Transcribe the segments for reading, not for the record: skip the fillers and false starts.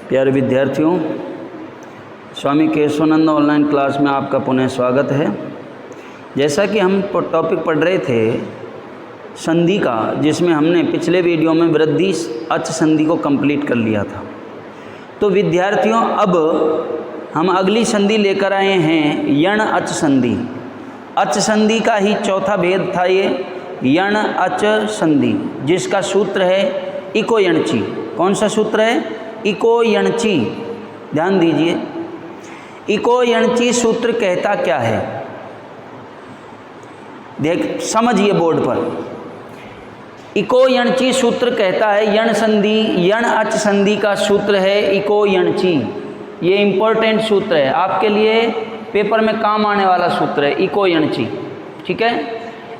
प्यारे विद्यार्थियों, स्वामी Keshavananda online class में आपका पुनः स्वागत है। जैसा कि हम टॉपिक पढ़ रहे थे संधि का, जिसमें हमने पिछले वीडियो में वृद्धि अच संधि को कंप्लीट कर लिया था। तो विद्यार्थियों, अब हम अगली संधि लेकर आए हैं यण अच संधि। अच संधि का ही चौथा भेद था ये यण अच संधि, जिसका सूत्र है इको यणची। कौन सा सूत्र है? इको यणची। ध्यान दीजिए, इको यणची सूत्र कहता क्या है, देख समझिए बोर्ड पर। इको यणची सूत्र कहता है यण संधि, यण अच संधि का सूत्र है इको यणची। ये इंपॉर्टेंट सूत्र है, आपके लिए पेपर में काम आने वाला सूत्र है इको यणची। ठीक है,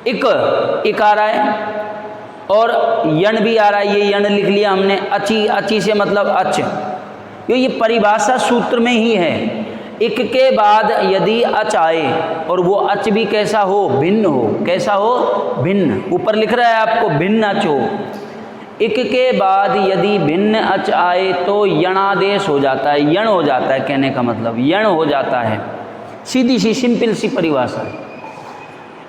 इक आ रहा है और यण भी आ रहा है, ये यण लिख लिया हमने। अची, अची से मतलब अच, ये परिभाषा सूत्र में ही है। इक के बाद यदि अच आए और वो अच भी कैसा हो? भिन्न हो। कैसा हो? भिन्न। ऊपर लिख रहा है आपको भिन्न अच हो। इक के बाद यदि भिन्न अच आए तो यणादेश हो जाता है, यण हो जाता है। कहने का मतलब यण हो जाता है। सीधी सी सिंपल सी परिभाषा।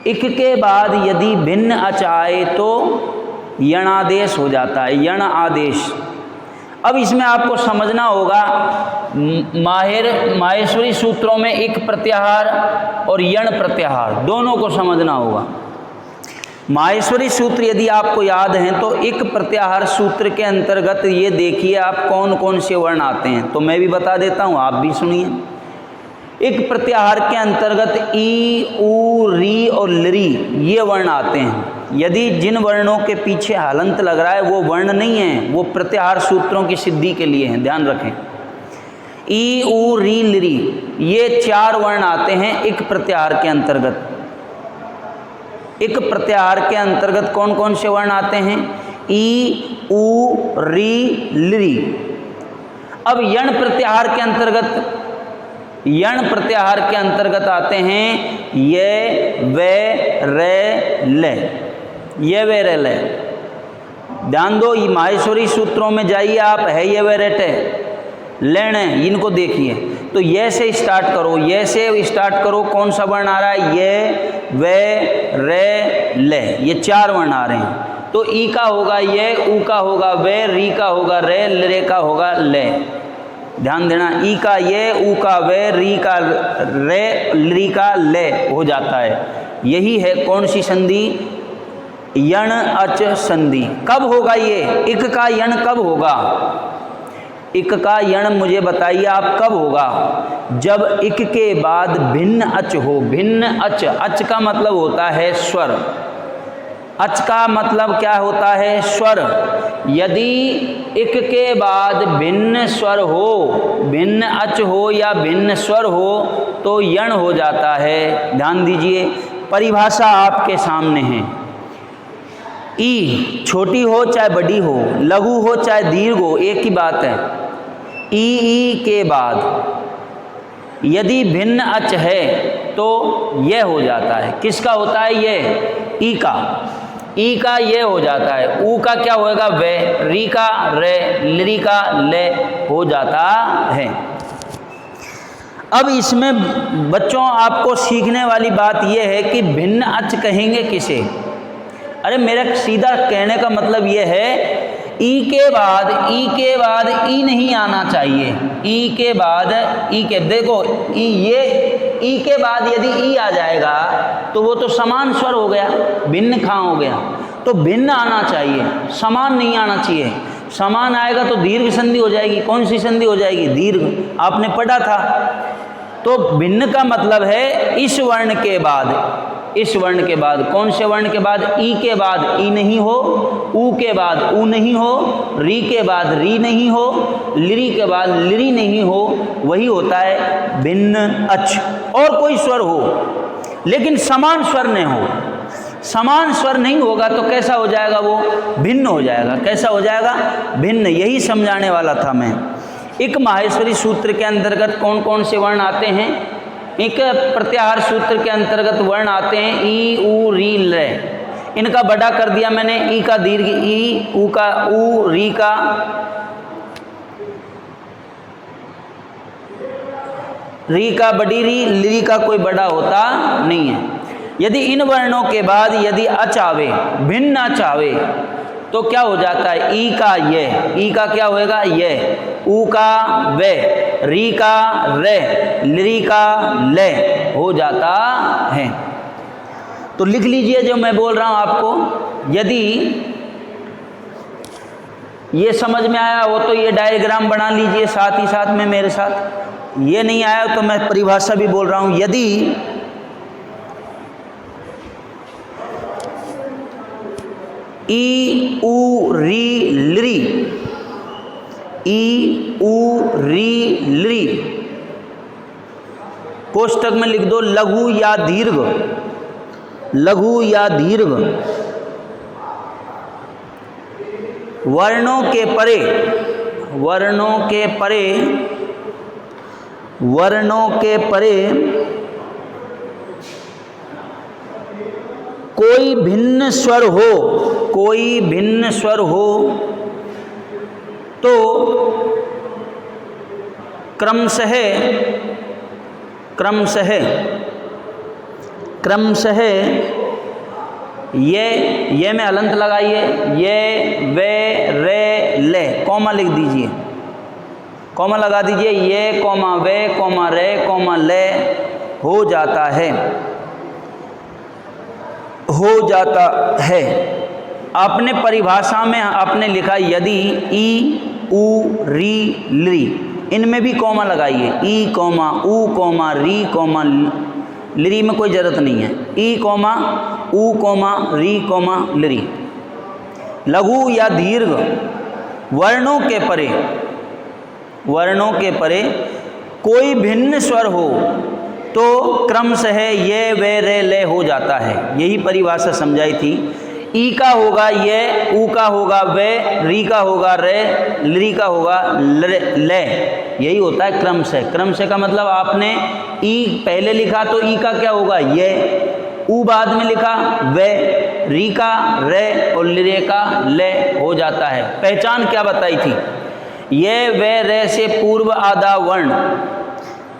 इक के बाद यदि भिन्न अच आए तो यणादेश हो जाता है, यण आदेश। अब इसमें आपको समझना होगा, माहेश्वरी सूत्रों में इक प्रत्याहार और यण प्रत्याहार दोनों को समझना होगा। माहेश्वरी सूत्र यदि आपको याद हैं तो इक प्रत्याहार सूत्र के अंतर्गत ये देखिए आप कौन कौन से वर्ण आते हैं। तो मैं भी बता देता हूँ, आप भी सुनिए। इक प्रत्याहार के अंतर्गत ई, ऊ, री और लरी ये वर्ण आते हैं। यदि जिन वर्णों के पीछे हलंत लग रहा है वो वर्ण नहीं है, वो प्रत्याहार सूत्रों की सिद्धि के लिए हैं, ध्यान रखें। ई, ऊ, री, लरी ये चार वर्ण आते हैं इक प्रत्याहार के अंतर्गत। इक प्रत्याहार के अंतर्गत कौन कौन से वर्ण आते हैं? ई, ऊ, री, लरी। अब यण प्रत्याहार के अंतर्गत, यण प्रत्याहार के अंतर्गत आते हैं ये, वे, रे, ले। ये वे रे ले। ध्यान दो, ये माहेश्वरी सूत्रों में जाइए आप, है ये वे रेटे लेने, इनको देखिए। तो ये से स्टार्ट करो, ये से स्टार्ट करो। कौन सा वर्ण आ रहा है? ये, वे, रे, ले, ये चार वर्ण आ रहे हैं। तो ई का होगा ये, ऊ का होगा वे, री का होगा रे, लरे का होगा ले। ध्यान देना, ई का ये, ऊ का वे, री का रे, लरी का ले हो जाता है। यही है कौन सी संधि? यण अच संधि। कब होगा ये? इक का यण कब होगा? इक का यण मुझे बताइए आप कब होगा? जब इक के बाद भिन्न अच हो। भिन्न अच, अच का मतलब होता है स्वर। अच का मतलब क्या होता है? स्वर। यदि इक के बाद भिन्न स्वर हो, भिन्न अच हो या भिन्न स्वर हो तो यण हो जाता है। ध्यान दीजिए, परिभाषा आपके सामने है। ई छोटी हो चाहे बड़ी हो, लघु हो चाहे दीर्घ हो, एक ही बात है। ई के बाद यदि भिन्न अच है तो यह हो जाता है। किसका होता है ये? ई का। ई का ये हो जाता है। ऊ का क्या होएगा? वे, री का रे, लरी का ले हो जाता है। अब इसमें बच्चों आपको सीखने वाली बात यह है कि भिन्न अच कहेंगे किसे? अरे मेरा सीधा कहने का मतलब ये है, ई के बाद ई नहीं आना चाहिए। ई के बाद ई के, देखो ई, ये ई के बाद यदि ई आ जाएगा तो वो तो समान स्वर हो गया, भिन्न कहाँ हो गया? तो भिन्न आना चाहिए, समान नहीं आना चाहिए। समान आएगा तो दीर्घ संधि हो जाएगी। कौन सी संधि हो जाएगी? दीर्घ। आपने पढ़ा था। तो भिन्न का मतलब है इस वर्ण के बाद, इस वर्ण के बाद। कौन से वर्ण के बाद? ई के बाद ई नहीं हो, ऊ के बाद ऊ नहीं हो, री के बाद री नहीं हो, लरी के बाद लरी नहीं हो, वही होता है भिन्न अच। और कोई स्वर हो लेकिन समान स्वर नहीं हो। समान स्वर नहीं होगा तो कैसा हो जाएगा? वो भिन्न हो जाएगा। कैसा हो जाएगा? भिन्न। यही समझाने वाला था मैं। इक माहेश्वरी सूत्र के अंतर्गत कौन कौन से वर्ण आते हैं? इक प्रत्याहार सूत्र के अंतर्गत वर्ण आते हैं ई, ऊ, री, ले। इनका बड़ा कर दिया मैंने। ई का दीर्घ ई, ऊ का ऊ, री का री का बड़ी री, ली का कोई बड़ा होता नहीं है। यदि इन वर्णों के बाद यदि अच आवे, भिन्न अच आवे, तो क्या हो जाता है? ई का ये, ई का क्या होएगा? ये, ऊ का वे, री का रे, ली का ले हो जाता है। तो लिख लीजिए जो मैं बोल रहा हूं आपको। यदि ये समझ में आया हो तो ये डायग्राम बना लीजिए साथ ही साथ में मेरे साथ। ये नहीं आया तो मैं परिभाषा भी बोल रहा हूं। यदि ई ऊ री लरी, ई ऊ री लरी, कोष्टक में लिख दो लघु या दीर्घ, लघु या दीर्घ, वर्णों के परे, वर्णों के परे, वर्णों के परे कोई भिन्न स्वर हो, कोई भिन्न स्वर हो तो क्रमशः, क्रमशः, क्रमशः ये में अलंत लगाइए, ये वे रे ले, कॉमा लिख दीजिए, कॉमा लगा दीजिए, ये कॉमा वे कॉमा रे कॉमा ले हो जाता है, हो जाता है। आपने परिभाषा में आपने लिखा यदि ई ऊ री लरी, इनमें भी कॉमा लगाइए, ई कॉमा ऊ कॉमा री कॉमा लरी में कोई जरूरत नहीं है, ई कॉमा ऊ कॉमा री कॉमा लरी। लघु या दीर्घ वर्णों के परे, वर्णों के परे कोई भिन्न स्वर हो तो क्रमशः ये वे रे ले हो जाता है। यही परिभाषा समझाई थी। ई का होगा ये, ऊ का होगा वे, री का होगा रे, लरी का होगा ले, यही होता है क्रमशः। क्रमशः का मतलब आपने ई पहले लिखा तो ई का क्या होगा? ये, ऊ बाद में लिखा वे, री का रे और लरे का ले हो जाता है। पहचान क्या बताई थी? ये वे रे से पूर्व आधा वर्ण,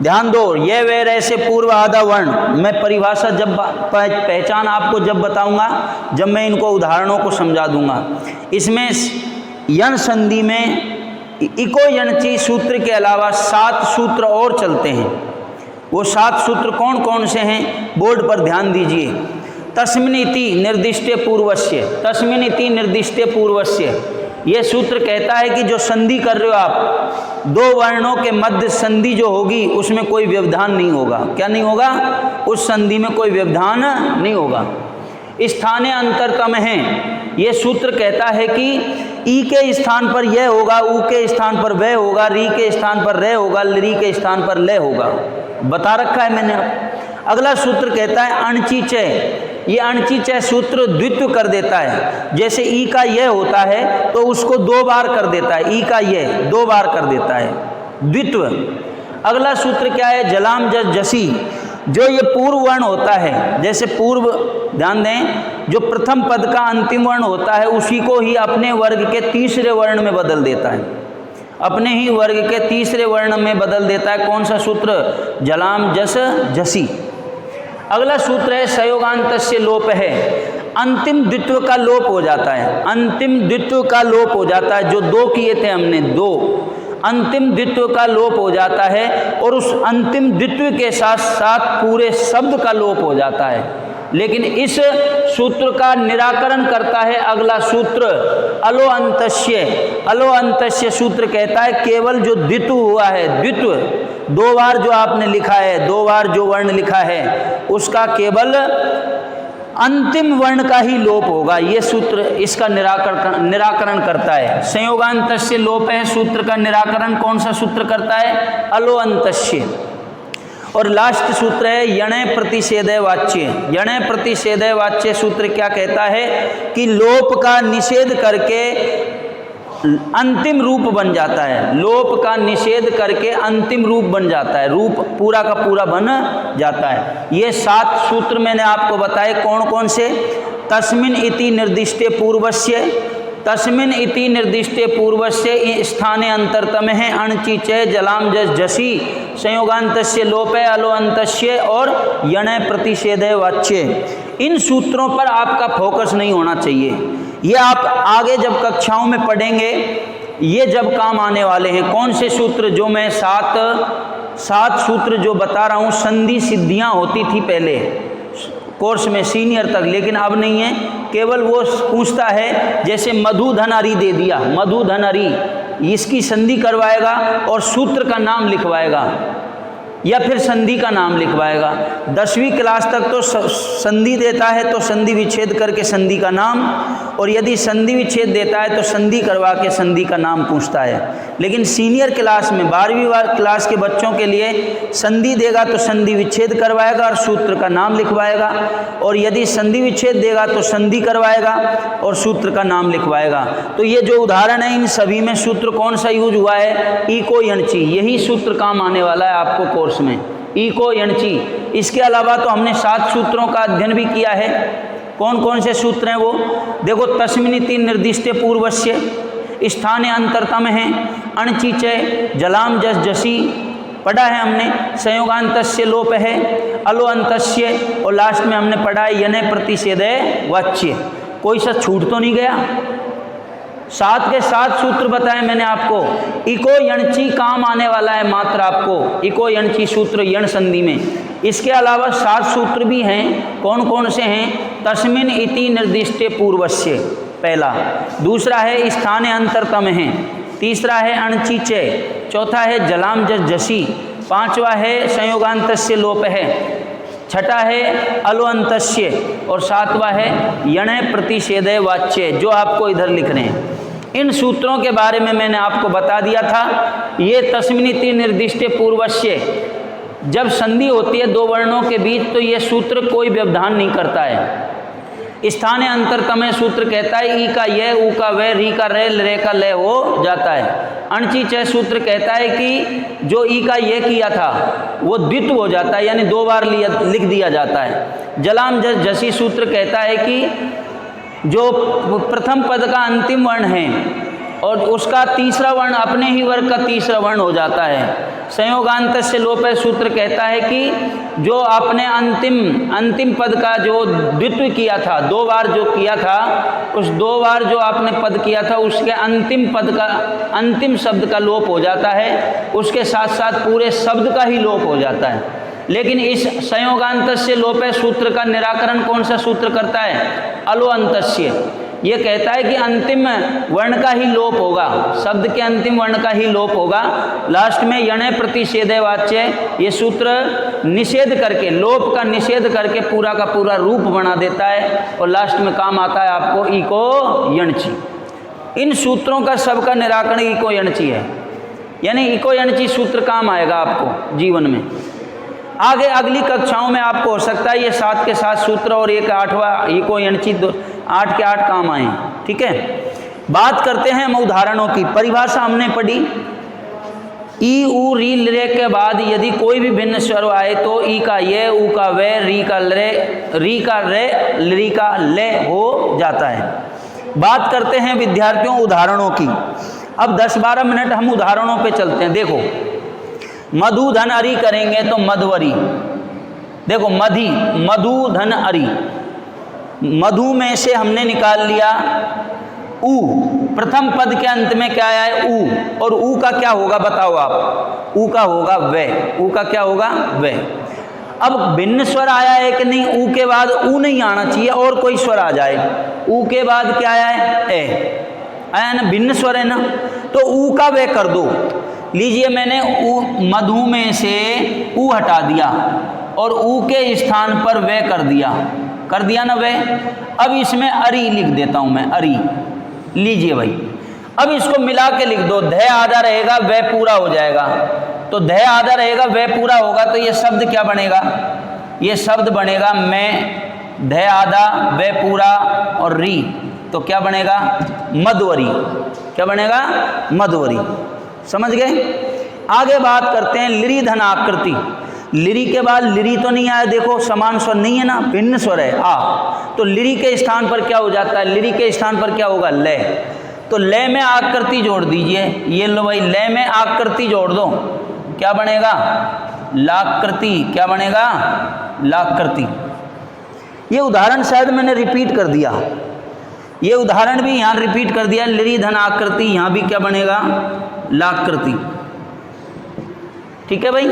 ध्यान दो, ये वे रे से पूर्व आधा वर्ण। मैं परिभाषा जब पहचान आपको जब बताऊंगा, जब मैं इनको उदाहरणों को समझा दूंगा। इसमें यण संधि में इको यणची सूत्र के अलावा 7 सूत्र और चलते हैं। वो 7 सूत्र कौन कौन से हैं बोर्ड पर ध्यान दीजिए। तस्मिन् इति निर्दिष्टे पूर्वस्य, तस्मिन् इति निर्दिष्टे पूर्वस्य, ये सूत्र कहता है कि जो संधि कर रहे हो आप, 2 वर्णों के मध्य संधि जो होगी उसमें कोई व्यवधान नहीं होगा। क्या नहीं होगा? उस संधि में कोई व्यवधान नहीं होगा। स्थानीय अंतरतम है। ये सूत्र कहता है कि ई के स्थान पर यह होगा, ऊ के स्थान पर वह होगा, री के स्थान पर रे होगा, लरी के स्थान पर ले होगा, बता रखा है मैंने। अगला सूत्र कहता है अणची चय। ये अणची चय सूत्र द्वित्व कर देता है। जैसे ई का यह होता है तो उसको 2 बार कर देता है, ई का यह 2 बार कर देता है, द्वित्व। अगला सूत्र क्या है? जलाम जस जसी। जो ये पूर्व वर्ण होता है, जैसे पूर्व, ध्यान दें, जो प्रथम पद का अंतिम वर्ण होता है उसी को ही अपने वर्ग के तीसरे वर्ण में बदल देता है, अपने ही वर्ग के तीसरे वर्ण में बदल देता है। कौन सा सूत्र? जलाम जस जसी। अगला सूत्र है संयोगान्तस्य लोप है। अंतिम द्वित्व का लोप हो जाता है, अंतिम द्वित्व का लोप हो जाता है। जो 2 किए थे हमने, 2, अंतिम द्वित्व का लोप हो जाता है और उस अंतिम द्वित्व के साथ साथ पूरे शब्द का लोप हो जाता है। लेकिन इस सूत्र का निराकरण करता है अगला सूत्र अलो अंतस्य। अलो अंतस्य सूत्र कहता है केवल जो द्वित्व हुआ है, द्वित्व 2 बार जो आपने लिखा है, 2 बार जो वर्ण लिखा है, उसका केवल अंतिम वर्ण का ही लोप होगा। ये सूत्र इसका निराकरण करता है। संयोगान्तस्य लोप है सूत्र का निराकरण कौन सा सूत्र करता है? अलो अंतस्य। और लास्ट सूत्र है यणे प्रतिषेधय वाच्य। यणे प्रतिषेधय वाच्य सूत्र क्या कहता है कि लोप का निषेध करके अंतिम रूप बन जाता है, लोप का निषेध करके अंतिम रूप बन जाता है, रूप पूरा का पूरा बन जाता है। ये 7 सूत्र मैंने आपको बताए। कौन कौन से? तस्मिन् इति निर्दिष्टे पूर्वस्य, तस्मिन इति निर्दिष्टे पूर्वस्य स्थाने अंतरतम है अणचि च जलाम जस जसी संयोगांतस्य लोपे अलोअंतस्य और यण प्रतिषेधे वाच्य। इन सूत्रों पर आपका फोकस नहीं होना चाहिए। ये आप आगे जब कक्षाओं में पढ़ेंगे, ये जब काम आने वाले हैं। कौन से सूत्र? जो मैं सात सूत्र जो बता रहा हूँ, संधि सिद्धियाँ होती थी पहले कोर्स में सीनियर तक, लेकिन अब नहीं है। केवल वो पूछता है, जैसे मधु धन अरी दे दिया, मधु धन अरी, इसकी संधि करवाएगा और सूत्र का नाम लिखवाएगा या फिर संधि का नाम लिखवाएगा। 10वीं क्लास तक तो संधि देता है तो संधि विच्छेद करके संधि का नाम, और यदि संधि विच्छेद देता है तो संधि करवा के संधि का नाम पूछता है। लेकिन सीनियर क्लास में 12वीं क्लास के बच्चों के लिए संधि देगा तो संधि विच्छेद करवाएगा और सूत्र का नाम लिखवाएगा, और यदि संधि विच्छेद देगा तो संधि करवाएगा और सूत्र का नाम लिखवाएगा। तो ये जो उदाहरण है, इन सभी में सूत्र कौन सा यूज हुआ है? इको यणची। यही सूत्र काम आने वाला है आपको कोर्स में, इको यणची। इसके अलावा तो हमने 7 सूत्रों का अध्ययन भी किया है। कौन कौन से सूत्र हैं वो देखो। तस्मिनिति निर्दिष्टे पूर्वस्य स्थाने अंतरतम है अणचि च जलाम जस जसी पढ़ा है हमने। संयोगांतस्य लोप है, अलोअंतस्य, और लास्ट में हमने पढ़ा है यने प्रतिषेधे वाच्य। कोई सा छूट तो नहीं गया? 7 के 7 सूत्र बताए मैंने आपको। इको यणची काम आने वाला है मात्र आपको, इको यणची सूत्र यण संधि में। इसके अलावा 7 सूत्र भी हैं। कौन कौन से हैं? तस्मिन इति निर्दिष्टे पूर्वस्य पहला, दूसरा है स्थाने अंतरतम है, तीसरा है अणचि च, चौथा है जलाम जस जसी, पांचवा है संयोगांतस्य लोप है, छठा है अलोअंतस्य, और सातवां है यण प्रतिषेधे वाच्य, जो आपको इधर लिख रहे हैं। इन सूत्रों के बारे में मैंने आपको बता दिया था। ये तस्मिनिति निर्दिष्टे पूर्वस्य, जब संधि होती है 2 वर्णों के बीच तो ये सूत्र कोई व्यवधान नहीं करता है। स्थाने अंतरतम सूत्र कहता है ई का ये, ऊ का वे, री का रे, रे का ले हो जाता है। अणचि च सूत्र कहता है कि जो ई का ये किया था वो द्वित्व हो जाता है, यानी 2 बार लिख दिया जाता है। जलाम जस जसी सूत्र कहता है कि जो प्रथम पद का अंतिम वर्ण है और उसका तीसरा वर्ण अपने ही वर्ग का तीसरा वर्ण हो जाता है। संयोगांतस्य लोप सूत्र कहता है कि जो आपने अंतिम पद का जो द्वित्व किया था, 2 बार जो किया था, उस 2 बार जो आपने पद किया था उसके अंतिम पद का अंतिम शब्द का लोप हो जाता है, उसके साथ साथ पूरे शब्द का ही लोप हो जाता है। लेकिन इस संयोगांतस्य लोप सूत्र का निराकरण कौन सा सूत्र करता है? अलोअंतस्य। ये कहता है कि अंतिम वर्ण का ही लोप होगा, शब्द के अंतिम वर्ण का ही लोप होगा। लास्ट में यणे प्रतिषेधे वाच्य, ये सूत्र निषेध करके, लोप का निषेध करके पूरा का पूरा रूप बना देता है, और लास्ट में काम आता है आपको इको यणची। इन सूत्रों का सबका निराकरण इको यणची है, यानी इको यणची सूत्र काम आएगा आपको जीवन में। आगे अगली कक्षाओं में आपको हो सकता है ये 7 के 7 सूत्र और एक 8वां इको यणची 8 के 8 काम आए। ठीक है, बात करते हैं हम उदाहरणों की। परिभाषा हमने पढ़ी, ई उ री ले के बाद यदि कोई भी भिन्न स्वर आए तो ई का ये, ऊ का वे, री का रे, री का रे, री का ले हो जाता है। बात करते हैं विद्यार्थियों उदाहरणों की। अब 10-12 मिनट हम उदाहरणों पे चलते हैं। देखो, मधु धन अरी करेंगे तो मधवरी। देखो मधी, मधु धन अरी, मधु में से हमने निकाल लिया ऊ, प्रथम पद के अंत में क्या आया है? ऊ, और ऊ का क्या होगा बताओ आप? ऊ का होगा वे, ऊ का क्या होगा? वे। अब भिन्न स्वर आया है कि नहीं? ऊ के बाद ऊ नहीं आना चाहिए, और कोई स्वर आ जाए। ऊ के बाद क्या आया है? ए आया ना, भिन्न स्वर है ना, तो ऊ का वे कर दो। लीजिए मैंने ऊ, मधु में से ऊ हटा दिया और ऊ के स्थान पर वे कर दिया ना वे। अब इसमें अरी लिख देता हूं मैं, अरी। लीजिए भाई, अब इसको मिला के लिख दो। ध आधा रहेगा, वे पूरा हो जाएगा। तो ध आधा रहेगा, वे पूरा होगा, तो ये शब्द क्या बनेगा? ये शब्द बनेगा मैं, ध आधा, वे पूरा और री, तो क्या बनेगा? मधुवरी। क्या बनेगा? मधुवरी। समझ गए? आगे बात करते हैं लिरी धन आकृति। लिरी के बाद लिरी तो नहीं आया, देखो समान स्वर नहीं है ना, भिन्न स्वर है आ, तो लिरी के स्थान पर क्या हो जाता है? लिरी के स्थान पर क्या होगा? ले। तो ले में आकृति जोड़ दीजिए, ये लो भाई, ले में आकृति जोड़ दो, क्या बनेगा? लाकृति। क्या बनेगा? लाकृति। ये उदाहरण शायद मैंने रिपीट कर दिया, ये उदाहरण भी यहाँ रिपीट कर दिया, लरी धन आकृति, यहाँ भी क्या बनेगा? लाकृति। ठीक है भाई,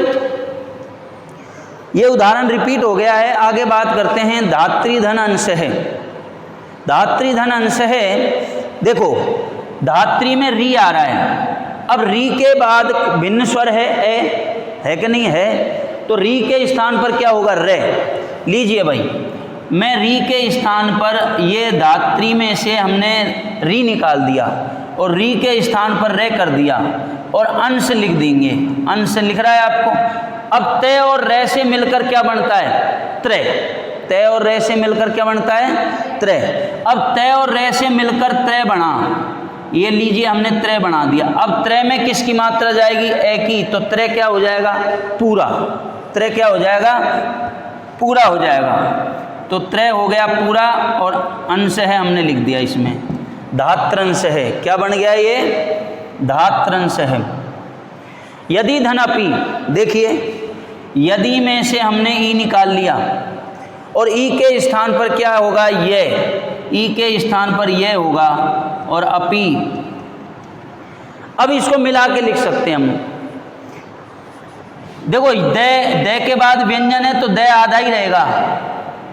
ये उदाहरण रिपीट हो गया है। आगे बात करते हैं धात्री धन अंश है। धात्री धन अंश है, देखो धात्री में री आ रहा है, अब री के बाद भिन्न स्वर है ए, है कि नहीं है? तो री के स्थान पर क्या होगा? रे। लीजिए भाई, मैं री के स्थान पर ये धात्री में से हमने री निकाल दिया और री के स्थान पर रे कर दिया और अंश लिख देंगे। अंश लिख रहा है आपको। अब तय और रे से मिलकर क्या बनता है? त्रय। तय और रे से मिलकर क्या बनता है? त्रय। अब तय और रे से मिलकर त्रय बना, ये लीजिए हमने त्रय बना दिया। अब त्रय में किसकी मात्रा जाएगी? ए की। तो त्रय क्या हो जाएगा? पूरा। त्रय क्या हो जाएगा? पूरा हो जाएगा। तो त्रय हो गया पूरा और अंश है हमने लिख दिया इसमें, धात्रंश है। क्या बन गया ये? धात्रंश है। यदि धन अपि, देखिए यदि में से हमने ई निकाल लिया और ई के स्थान पर क्या होगा? ये। ई के स्थान पर ये होगा और अपि। अब इसको मिला के लिख सकते हैं हम। देखो दे के बाद व्यंजन है तो दे आधा ही रहेगा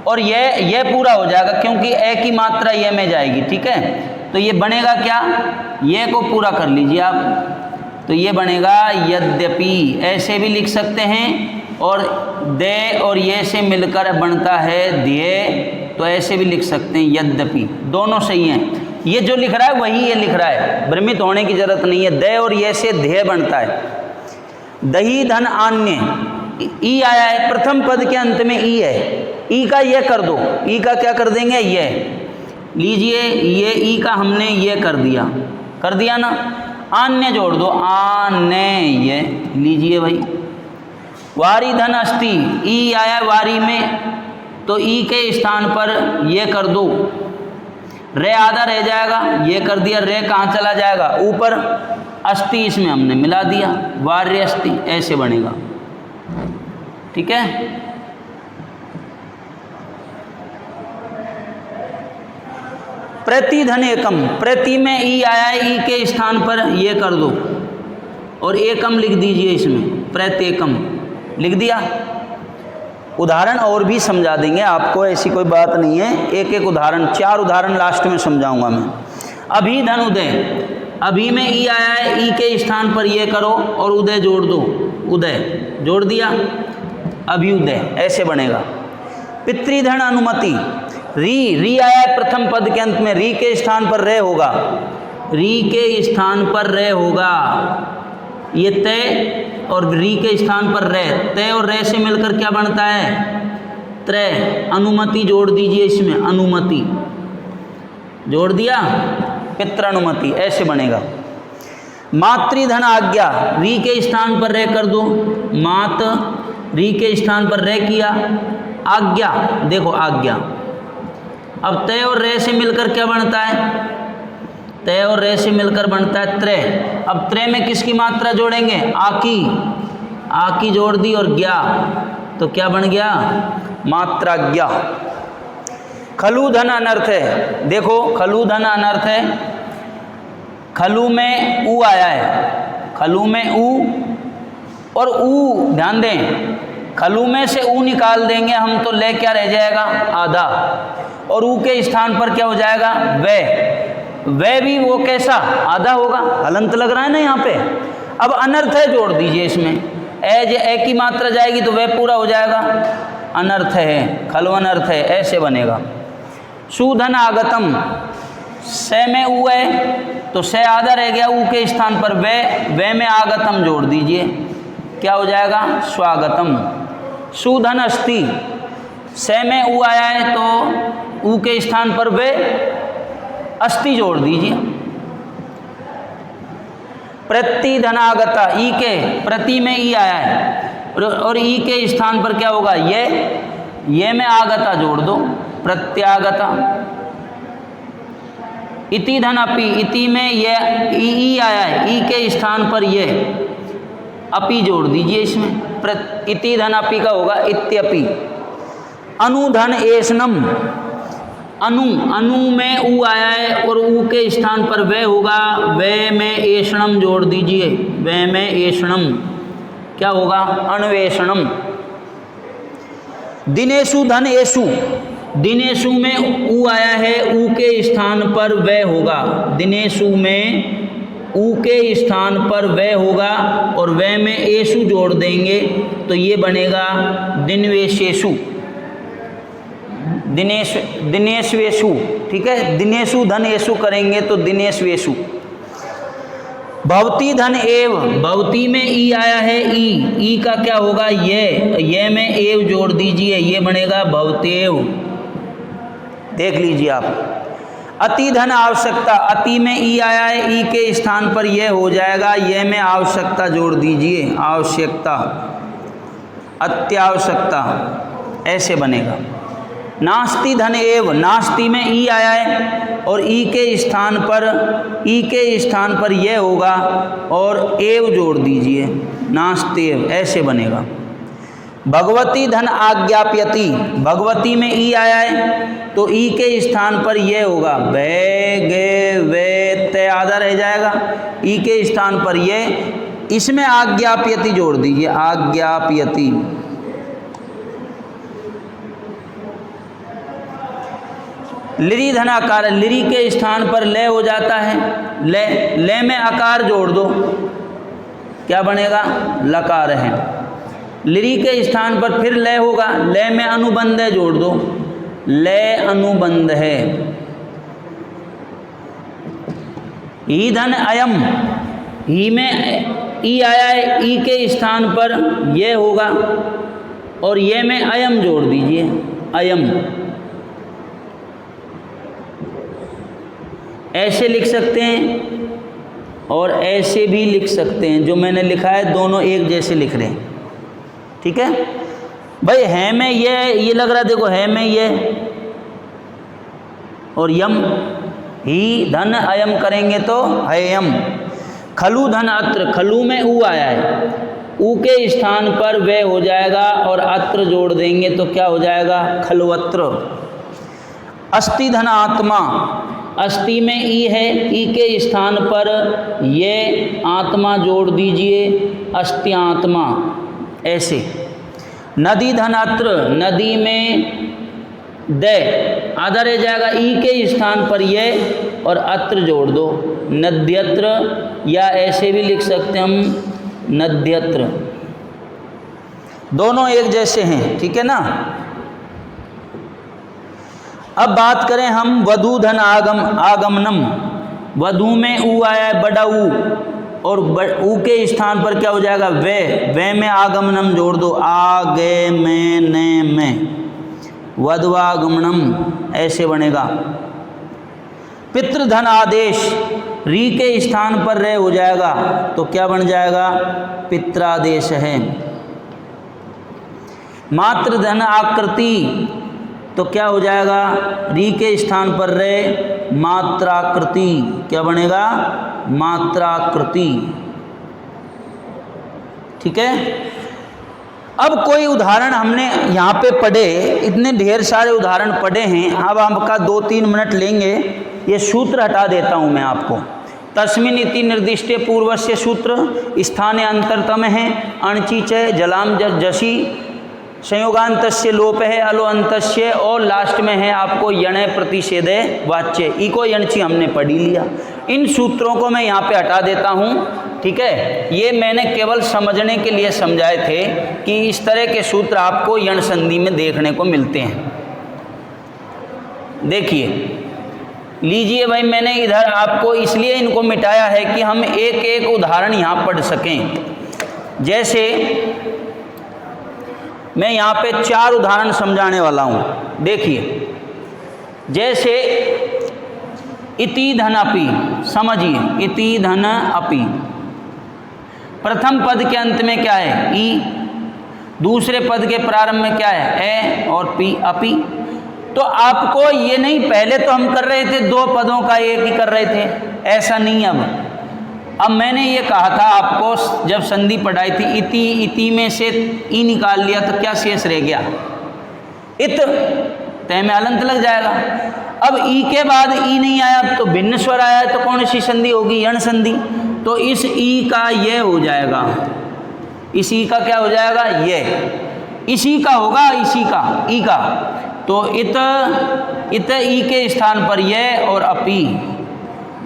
और ये पूरा हो जाएगा क्योंकि ए की मात्रा ये में जाएगी। ठीक है, तो ये बनेगा क्या? ये को पूरा कर लीजिए आप, तो ये बनेगा यद्यपि। ऐसे भी लिख सकते हैं और दे और ये से मिलकर बनता है ध्येय, तो ऐसे भी लिख सकते हैं यद्यपि। दोनों सही हैं। ये जो लिख रहा है वही ये लिख रहा है, भ्रमित होने की जरूरत नहीं है। दे और ये से ध्येय बनता है। दही धन आन्य, ई आया है, प्रथम पद के अंत में ई है, ई का ये कर दो। ई का क्या कर देंगे? ये। लीजिए ये ई का हमने ये कर दिया ना। आन्य जोड़ दो, आन्य ये। लीजिए भाई, वारी धन अस्ति, ई आया वारी में तो ई के स्थान पर ये कर दो, रे आधा रह जाएगा, ये कर दिया, रे कहाँ चला जाएगा? ऊपर। अस्ति इसमें हमने मिला दिया, वार्य अस्ति, ऐसे बनेगा। ठीक है, प्रति धन एकम, प्रति में ई आया है, ई के स्थान पर ये कर दो और एकम लिख दीजिए इसमें, प्रत्येकम लिख दिया। उदाहरण और भी समझा देंगे आपको, ऐसी कोई बात नहीं है। एक एक उदाहरण, 4 उदाहरण लास्ट में समझाऊंगा मैं। अभी धन उदय, अभी में ई आया है, ई के स्थान पर ये करो और उदय जोड़ दो, उदय जोड़ दिया, अभ्युदय, ऐसे बनेगा। पितृधन अनुमति, री आया है प्रथम पद के अंत में, री के स्थान पर रे होगा, री के स्थान पर रे होगा, ये तय और री के स्थान पर रे, तय और रे से मिलकर क्या बनता है? त्रय। अनुमति जोड़ दीजिए इसमें, अनुमति जोड़ दिया, पितृनुमति, ऐसे बनेगा। मातृधन आज्ञा, री के स्थान पर रे कर दो, मात, री के स्थान पर रे किया, आज्ञा, देखो आज्ञा। अब तय और रे से मिलकर क्या बनता है? तय और रे से मिलकर बनता है त्रय। अब त्रय में किसकी मात्रा जोड़ेंगे? आकी, आकी जोड़ दी और ज्ञा, तो क्या बन गया? मात्रा ज्ञा। खलु धन अनर्थ है, देखो खलु धन अनर्थ है, खलु में ऊ आया है, खलु में ऊ, और ऊ ध्यान दें, खलु में से ऊ निकाल देंगे हम तो ले क्या रह जाएगा? आधा, और ऊ के स्थान पर क्या हो जाएगा? वह भी वो कैसा? आधा होगा। हलंत लग रहा है ना यहाँ पे। अब अनर्थ है जोड़ दीजिए इसमें, ए की मात्रा जाएगी तो वह पूरा हो जाएगा, अनर्थ है, खलु अनर्थ है, ऐसे बनेगा। सुधन आगतम, से में ऊ है तो से आधा रह गया, ऊ के स्थान पर वे में आगतम जोड़ दीजिए, क्या हो जाएगा? स्वागतम। सुधन अस्ति, से में ऊ आया है तो ऊ के स्थान पर वे, अस्ति जोड़ दीजिए। प्रति धनागता, ई के, प्रति में ई आया है और ई के स्थान पर क्या होगा? ये में आगता जोड़ दो, प्रत्यागता। इति धन अपि, इति में यह ई आया है, ई के स्थान पर यह अपि जोड़ दीजिए इसमें। इति धन अपि का होगा इत्यपि। अनुधन एषणम, अनु, अनु में ऊ आया है और ऊ के स्थान पर वह होगा, वह में एषणम जोड़ दीजिए, वह में एषणम क्या होगा, अन्वेषणम। दिनेशु धन एषु, दिनेशु में ऊ आया है, ऊ के स्थान पर वह होगा, दिनेशु में ऊ के स्थान पर वह होगा और वह में एषु जोड़ देंगे तो ये बनेगा दिनवेशेषु, दिनेशवेशु। ठीक है, दिनेशु धन एषु करेंगे तो दिनेशवेशु। भवती धन एव, भवती में ई आया है, ई का क्या होगा, ये में एव जोड़ दीजिए, ये बनेगा भवतेव। देख लीजिए आप। अति धन आवश्यकता, अति में ई आया है, ई के स्थान पर यह हो जाएगा, यह में आवश्यकता जोड़ दीजिए, आवश्यकता, अत्यावश्यकता, ऐसे बनेगा। नास्ति धन एव, नास्ति में ई आया है और ई के स्थान पर यह होगा और एव जोड़ दीजिए, नास्तेव, ऐसे बनेगा। भगवती धन आज्ञाप्यति, भगवती में ई आया है तो ई के स्थान पर यह होगा, वे गे वे ते आधा रह जाएगा, ई के स्थान पर यह, इसमें आज्ञाप्यति जोड़ दीजिए, आज्ञाप्यति। लिरी धन आकार, लिरी के स्थान पर ले हो जाता है, ले में आकार जोड़ दो, क्या बनेगा, लकार है। लिरी के स्थान पर फिर लय होगा, लय में अनुबंध है, जोड़ दो, लय अनुबंध है। ई धन अयम, ही में ई आया है, ई के स्थान पर यह होगा और ये में अयम जोड़ दीजिए, अयम। ऐसे लिख सकते हैं और ऐसे भी लिख सकते हैं, जो मैंने लिखा है दोनों एक जैसे लिख रहे हैं। ठीक है भाई, है में ये लग रहा, देखो है में ये और यम, ही धन अयम करेंगे तो हयम। खलु धन अत्र, खलु में ऊ आया है, ऊ के स्थान पर वे हो जाएगा और अत्र जोड़ देंगे तो क्या हो जाएगा, खलवत्र। अस्ति धन आत्मा, अस्ति में ई है, ई के स्थान पर ये आत्मा जोड़ दीजिए, अस्त्यात्मा, ऐसे। नदी धन अत्र, नदी में द आधा रह जाएगा, ई के स्थान पर ये और अत्र जोड़ दो, नद्यत्र, या ऐसे भी लिख सकते हैं हम, नद्यत्र। दोनों एक जैसे हैं, ठीक है ना। अब बात करें हम वधू धन आगमनम, वधू में ऊ आया है, बड़ा ऊ, और ऊ के स्थान पर क्या हो जाएगा, वे में आगमनम जोड़ दो, आगे में ने में, वधवागमनम, ऐसे बनेगा। पितृधन आदेश, री के स्थान पर रह हो जाएगा तो क्या बन जाएगा, पित्रादेश है। मातृधन आकृति, तो क्या हो जाएगा, री के स्थान पर रहे, मात्राकृति, क्या बनेगा, मात्राकृति। ठीक है। अब कोई उदाहरण हमने यहाँ पे पढ़े, इतने ढेर सारे उदाहरण पढ़े हैं, अब आपका 2-3 मिनट लेंगे। ये सूत्र हटा देता हूँ मैं आपको। तस्मिन् इति निर्दिष्टे पूर्वस्य सूत्र, स्थाने अंतरतम है, अणचि च जलाम जसी, संयोगांतस्य लोप है, अलो अंतस्य, और लास्ट में है आपको यणे प्रतिषेधे वाच्य। इको यणची हमने पढ़ लिया। इन सूत्रों को मैं यहाँ पे हटा देता हूँ। ठीक है, ये मैंने केवल समझने के लिए समझाए थे कि इस तरह के सूत्र आपको यण संधि में देखने को मिलते हैं। देखिए लीजिए भाई, मैंने इधर आपको इसलिए इनको मिटाया है कि हम एक एक उदाहरण यहाँ पढ़ सकें। जैसे मैं यहाँ पे 4 उदाहरण समझाने वाला हूँ। देखिए, जैसे इति धन अपि, समझिए, इति धन अपि, प्रथम पद के अंत में क्या है, ई, दूसरे पद के प्रारंभ में क्या है, ए, और पी, अपि, तो आपको ये नहीं, पहले तो हम कर रहे थे दो पदों का एक ही कर रहे थे, ऐसा नहीं। अब मैंने ये कहा था आपको जब संधि पढ़ाई थी, इति, इति में से ई निकाल लिया तो क्या शेष रह गया? इत, तय में अलंत लग जाएगा। अब ई के बाद ई नहीं आया तो भिन्न स्वर आया है, तो कौन सी संधि होगी? यण संधि। तो इस ई का ये हो जाएगा, इस ई का क्या हो जाएगा? ये इसी का होगा, इसी का ई का। तो इत, इत ई के स्थान पर ये और अपी।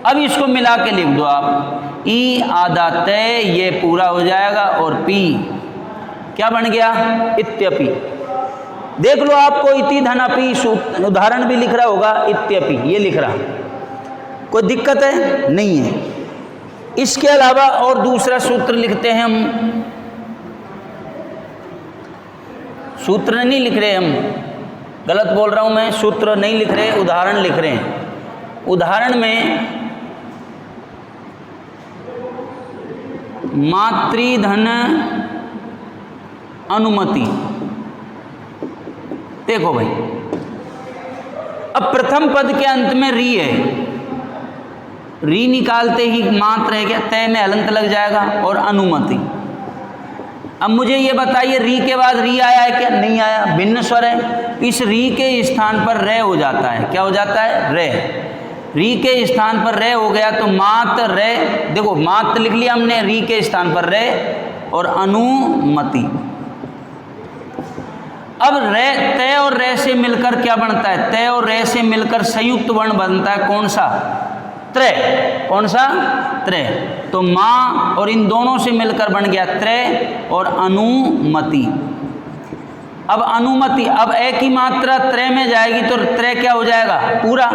अब इसको मिला के लिख दो आप, ई आधा तय, ये पूरा हो जाएगा, और पी क्या बन गया? इत्यपि। देख लो, आपको इति धन अपि उदाहरण भी लिख रहा होगा, इत्यपि ये लिख रहा, कोई दिक्कत है? नहीं है। इसके अलावा और दूसरा सूत्र लिखते हैं हम, सूत्र नहीं लिख रहे हम, गलत बोल रहा हूं मैं, सूत्र नहीं लिख रहे, उदाहरण लिख रहे हैं। उदाहरण में मातृधन अनुमति, देखो भाई, अब प्रथम पद के अंत में री है, री निकालते ही मात्र है क्या? तय में अलंत लग जाएगा, और अनुमति। अब मुझे ये बताइए, री के बाद री आया है क्या? नहीं आया, भिन्न स्वर है। इस री के स्थान पर रे हो जाता है, क्या हो जाता है? रे। री के स्थान पर रे हो गया तो मात रे, देखो मात लिख लिया हमने, री के स्थान पर रे, और अनुमति। अब रे, तय और रे से मिलकर क्या बनता है? तय और रे से मिलकर संयुक्त वर्ण बनता है, कौन सा? त्रय। कौन सा? त्रय। तो माँ और इन दोनों से मिलकर बन गया त्रय और अनुमति। अब अनुमति, अब एक ही मात्रा त्रय में जाएगी तो त्रय क्या हो जाएगा? पूरा।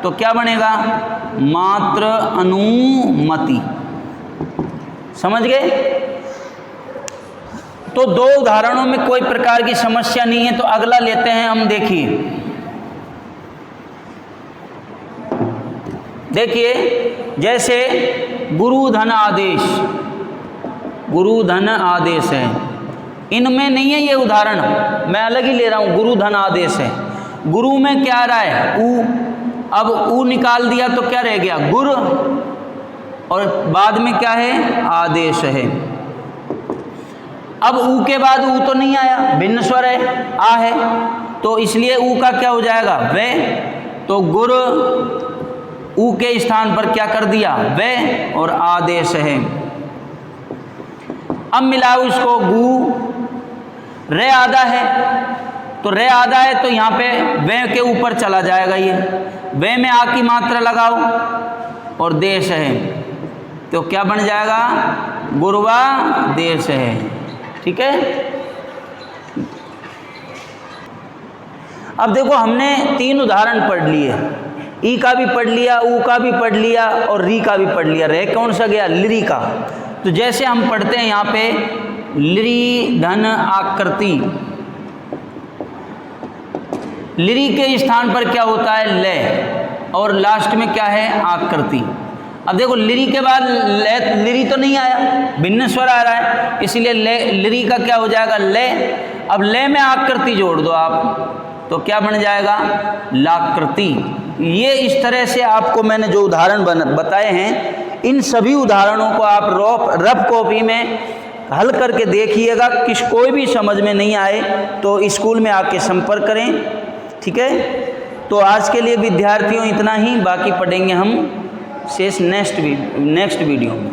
तो क्या बनेगा? मात्र अनुमति। समझ गए? तो दो उदाहरणों में कोई प्रकार की समस्या नहीं है। तो अगला लेते हैं हम, देखिए जैसे गुरु धन आदेश, गुरु धन आदेश है, इनमें नहीं है ये उदाहरण, मैं अलग ही ले रहा हूँ। गुरु धन आदेश है, गुरु में क्या आ रहा है? ऊ। अब ऊ निकाल दिया तो क्या रह गया? गुर, और बाद में क्या है? आदेश है। अब ऊ के बाद ऊ तो नहीं आया, भिन्न स्वर है, आ है, तो इसलिए ऊ का क्या हो जाएगा? वे। तो गुर, ऊ के स्थान पर क्या कर दिया? वे, और आदेश है। अब मिलाओ इसको, गु, रे आधा है, तो रे आधा है तो यहाँ पे वे के ऊपर चला जाएगा, ये वे में आ की मात्रा लगाओ, और देश है, तो क्या बन जाएगा? गुरवा देश है। ठीक है। अब देखो, हमने 3 उदाहरण पढ़ लिए, ई का भी पढ़ लिया, ऊ का भी पढ़ लिया, और री का भी पढ़ लिया। रह कौन सा गया? लिरी का। तो जैसे हम पढ़ते हैं यहाँ पे, लिरी धन आकृति, लिरी के स्थान पर क्या होता है? ले, और लास्ट में क्या है? आकृति। अब देखो, लिरी के बाद ले, लिरी तो नहीं आया, भिन्न स्वर आ रहा है, इसलिए ले, लिरी का क्या हो जाएगा? ले। अब ले में आकृति जोड़ दो आप, तो क्या बन जाएगा? लाकृति। ये इस तरह से आपको मैंने जो उदाहरण बताए हैं, इन सभी उदाहरणों को आप रफ कॉपी में हल करके देखिएगा। कोई भी समझ में नहीं आए तो स्कूल में आके संपर्क करें। ठीक है। तो आज के लिए विद्यार्थियों इतना ही, बाकी पढ़ेंगे हम शेष नेक्स्ट वीडियो में।